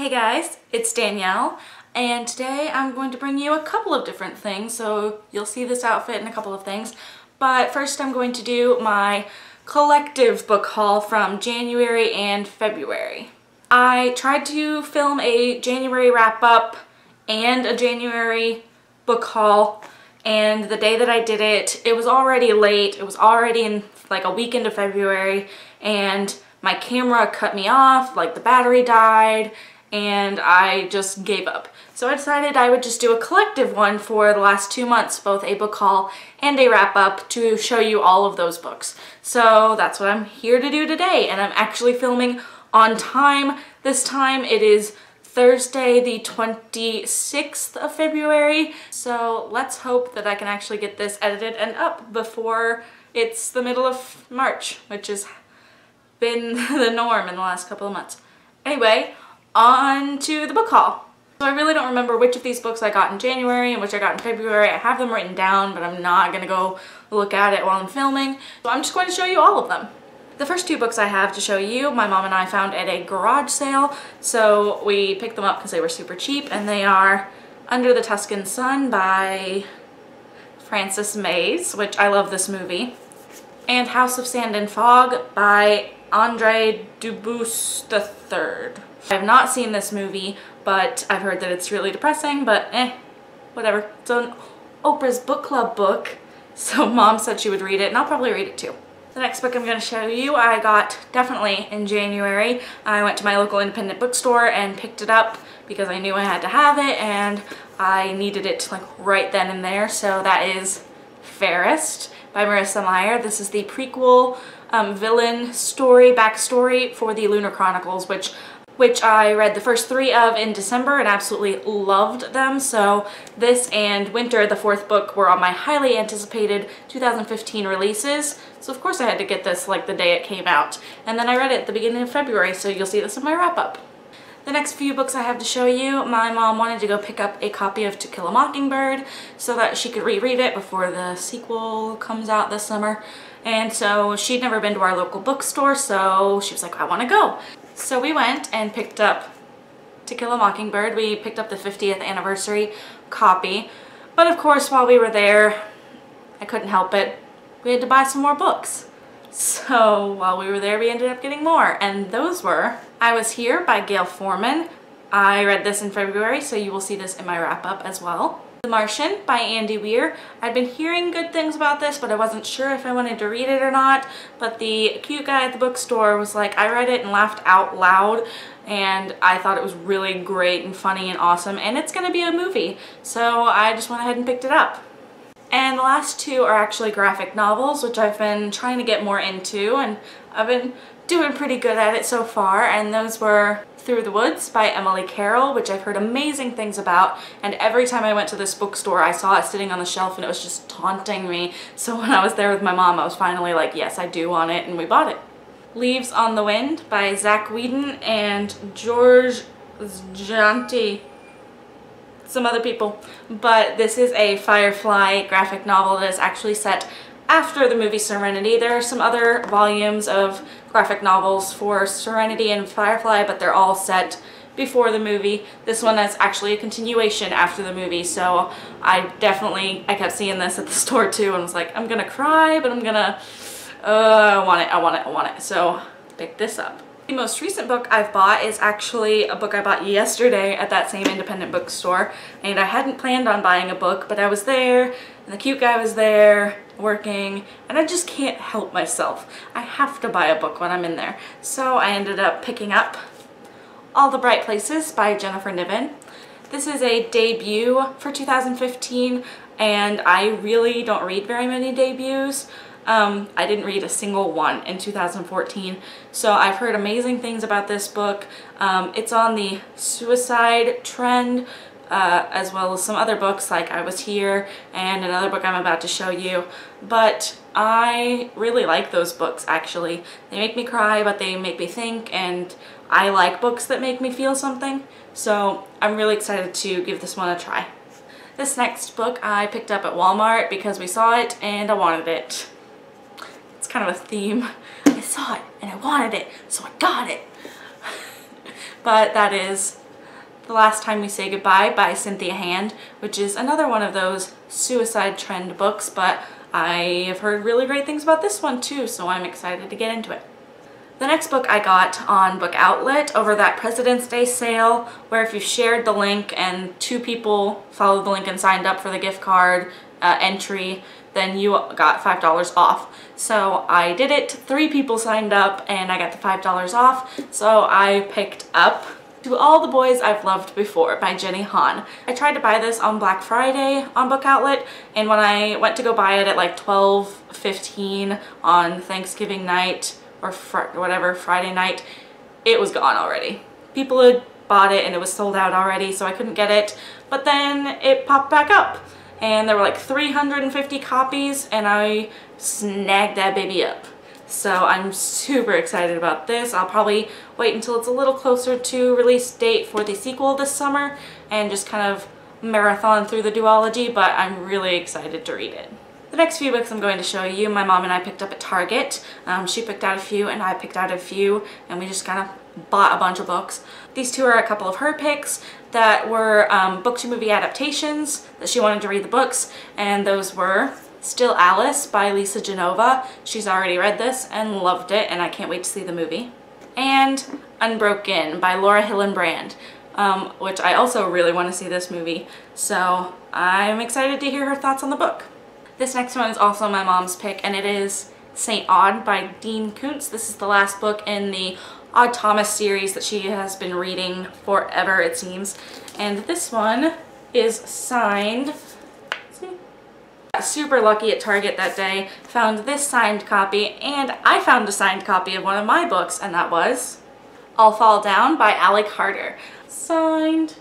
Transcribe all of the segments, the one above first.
Hey guys, it's Danielle, and today I'm going to bring you a couple of different things, so you'll see this outfit in a couple of things. But first I'm going to do my collective book haul from January and February. I tried to film a January wrap-up and a January book haul, and the day that I did it, it was already late. It was already in like a week into February, and my camera cut me off, like the battery died, and I just gave up. So I decided I would just do a collective one for the last 2 months, both a book haul and a wrap up, to show you all of those books. So that's what I'm here to do today, and I'm actually filming on time. This time it is Thursday the 26th of February, so let's hope that I can actually get this edited and up before it's the middle of March, which has been the norm in the last couple of months. Anyway, on to the book haul. So I really don't remember which of these books I got in January and which I got in February. I have them written down, but I'm not gonna go look at it while I'm filming. So I'm just going to show you all of them. The first two books I have to show you, my mom and I found at a garage sale. So we picked them up because they were super cheap, and they are Under the Tuscan Sun by Frances Mays, which I love this movie, and House of Sand and Fog by Andre Dubus III. I have not seen this movie, but I've heard that it's really depressing, but whatever. It's an Oprah's book club book, so mom said she would read it, and I'll probably read it too. The next book I'm going to show you I got definitely in January. I went to my local independent bookstore and picked it up because I knew I had to have it, and I needed it like right then and there. So that is Fairest by Marissa Meyer. This is the prequel villain story, backstory for the Lunar Chronicles, which I read the first 3 of in December and absolutely loved them. So this and Winter, the 4th book, were on my highly anticipated 2015 releases. So of course I had to get this like the day it came out. And then I read it at the beginning of February, so you'll see this in my wrap-up. The next few books I have to show you, my mom wanted to go pick up a copy of To Kill a Mockingbird so that she could reread it before the sequel comes out this summer. And so she'd never been to our local bookstore, so she was like, I want to go. So we went and picked up To Kill a Mockingbird. We picked up the 50th anniversary copy. But of course, while we were there, I couldn't help it. We had to buy some more books. So while we were there, we ended up getting more. And those were I Was Here by Gail Forman. I read this in February, so you will see this in my wrap-up as well. The Martian by Andy Weir. I'd been hearing good things about this, but I wasn't sure if I wanted to read it or not. But the cute guy at the bookstore was like, I read it and laughed out loud, and I thought it was really great and funny and awesome, and it's gonna be a movie. So I just went ahead and picked it up. And the last 2 are actually graphic novels, which I've been trying to get more into, and I've been doing pretty good at it so far, and those were Through the Woods by Emily Carroll, which I've heard amazing things about, and every time I went to this bookstore I saw it sitting on the shelf and it was just taunting me. So when I was there with my mom, I was finally like, yes, I do want it, and we bought it. Leaves on the Wind by Zach Whedon and George Janti, some other people. But this is a Firefly graphic novel that is actually set after the movie Serenity. There are some other volumes of graphic novels for Serenity and Firefly, but they're all set before the movie. This one is actually a continuation after the movie, so I kept seeing this at the store too and was like, I'm gonna cry, but I'm gonna, I want it. So pick this up. The most recent book I've bought is actually a book I bought yesterday at that same independent bookstore, and I hadn't planned on buying a book, but I was there and the cute guy was there working, and I just can't help myself. I have to buy a book when I'm in there. So I ended up picking up All the Bright Places by Jennifer Niven. This is a debut for 2015, and I really don't read very many debuts. I didn't read a single one in 2014, so I've heard amazing things about this book. It's on the suicide trend, as well as some other books like I Was Here and another book I'm about to show you. But I really like those books, actually. They make me cry, but they make me think, and I like books that make me feel something. So I'm really excited to give this one a try. This next book I picked up at Walmart because we saw it and I wanted it. It's kind of a theme. I saw it and I wanted it, so I got it. But that is The Last Time We Say Goodbye by Cynthia Hand, which is another one of those suicide trend books, but I have heard really great things about this one too, so I'm excited to get into it. The next book I got on Book Outlet over that President's Day sale, where if you shared the link and 2 people followed the link and signed up for the gift card entry, then you got $5 off. So I did it, 3 people signed up and I got the $5 off, so I picked up To All the Boys I've Loved Before by Jenny Han. I tried to buy this on Black Friday on Book Outlet, and when I went to go buy it at like 12:15 on Thanksgiving night, or whatever, Friday night, it was gone already. People had bought it and it was sold out already, so I couldn't get it. But then it popped back up and there were like 350 copies and I snagged that baby up. So I'm super excited about this. I'll probably wait until it's a little closer to release date for the sequel this summer and just kind of marathon through the duology, but I'm really excited to read it. The next few books I'm going to show you, my mom and I picked up at Target. She picked out a few and I picked out a few, and we just kind of bought a bunch of books. These 2 are a couple of her picks that were book to movie adaptations that she wanted to read the books, and those were Still Alice by Lisa Genova. She's already read this and loved it, and I can't wait to see the movie. And Unbroken by Laura Hillenbrand, which I also really want to see this movie, so I'm excited to hear her thoughts on the book. This next one is also my mom's pick, and it is St. Aud by Dean Koontz. This is the last book in the Odd Thomas series that she has been reading forever, it seems. And this one is signed. See? Got super lucky at Target that day, found this signed copy, and I found a signed copy of one of my books, and that was I'll Fall Down by Ally Carter. Signed.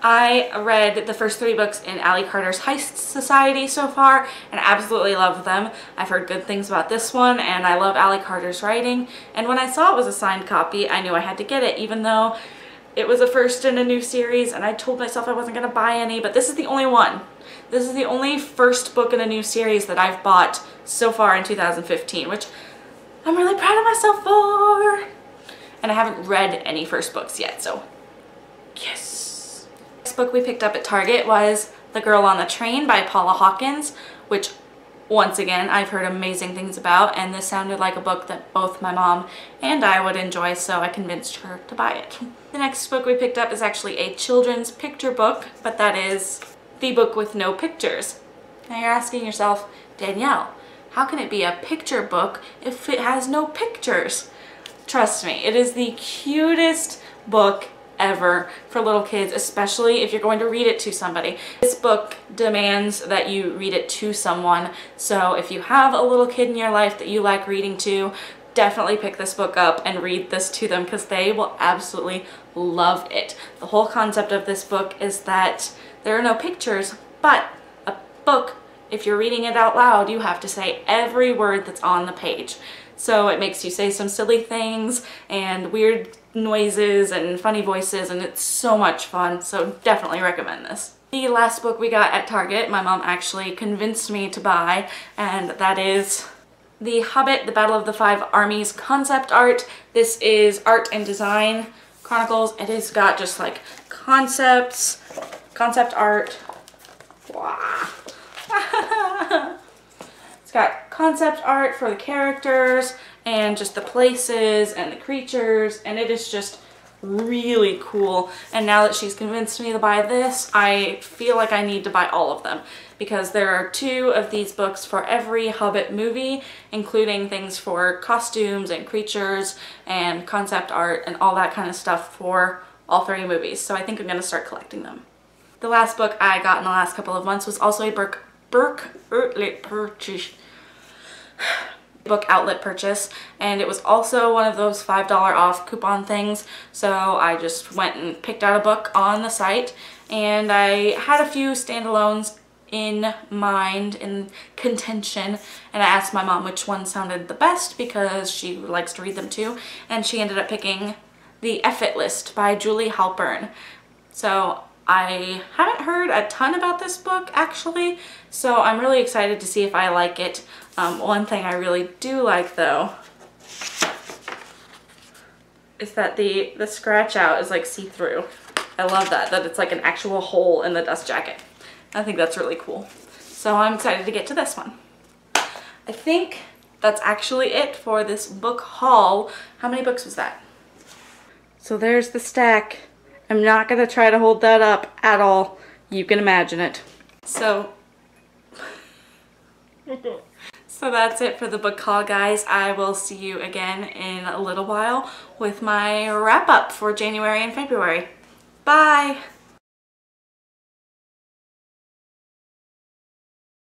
I read the first 3 books in Ally Carter's Heist Society so far and absolutely loved them. I've heard good things about this one and I love Ally Carter's writing, and when I saw it was a signed copy I knew I had to get it, even though it was a first in a new series and I told myself I wasn't going to buy any, but this is the only one. This is the only first book in a new series that I've bought so far in 2015, which I'm really proud of myself for. And I haven't read any first books yet, so yes. The next book we picked up at Target was The Girl on the Train by Paula Hawkins, which once again I've heard amazing things about, and this sounded like a book that both my mom and I would enjoy, so I convinced her to buy it. The next book we picked up is actually a children's picture book, but that is The Book with No Pictures. Now you're asking yourself, Danielle, how can it be a picture book if it has no pictures? Trust me, it is the cutest book ever for little kids, especially if you're going to read it to somebody. This book demands that you read it to someone, so if you have a little kid in your life that you like reading to, definitely pick this book up and read this to them because they will absolutely love it. The whole concept of this book is that there are no pictures, but a book, if you're reading it out loud, you have to say every word that's on the page. So it makes you say some silly things and weird noises and funny voices, and it's so much fun, so definitely recommend this. The last book we got at Target, my mom actually convinced me to buy, and that is The Hobbit, The Battle of the Five Armies concept art. This is Art and Design Chronicles. It has got just like concept art. Wow. It's got concept art for the characters and just the places and the creatures, and it is just really cool. And now that she's convinced me to buy this, I feel like I need to buy all of them because there are 2 of these books for every Hobbit movie, including things for costumes and creatures and concept art and all that kind of stuff for all 3 movies. So I think I'm going to start collecting them. The last book I got in the last couple of months was also a book outlet purchase, and it was also one of those $5 off coupon things, so I just went and picked out a book on the site, and I had a few standalones in mind, in contention, and I asked my mom which one sounded the best because she likes to read them too, and she ended up picking The Effort List by Julie Halpern. So I haven't heard a ton about this book actually, so I'm really excited to see if I like it. One thing I really do like though is that the scratch out is like see-through. I love that it's like an actual hole in the dust jacket. I think that's really cool. So I'm excited to get to this one. I think that's actually it for this book haul. How many books was that? So there's the stack. I'm not gonna try to hold that up at all. You can imagine it. So that's it for the book haul, guys. I will see you again in a little while with my wrap up for January and February. Bye!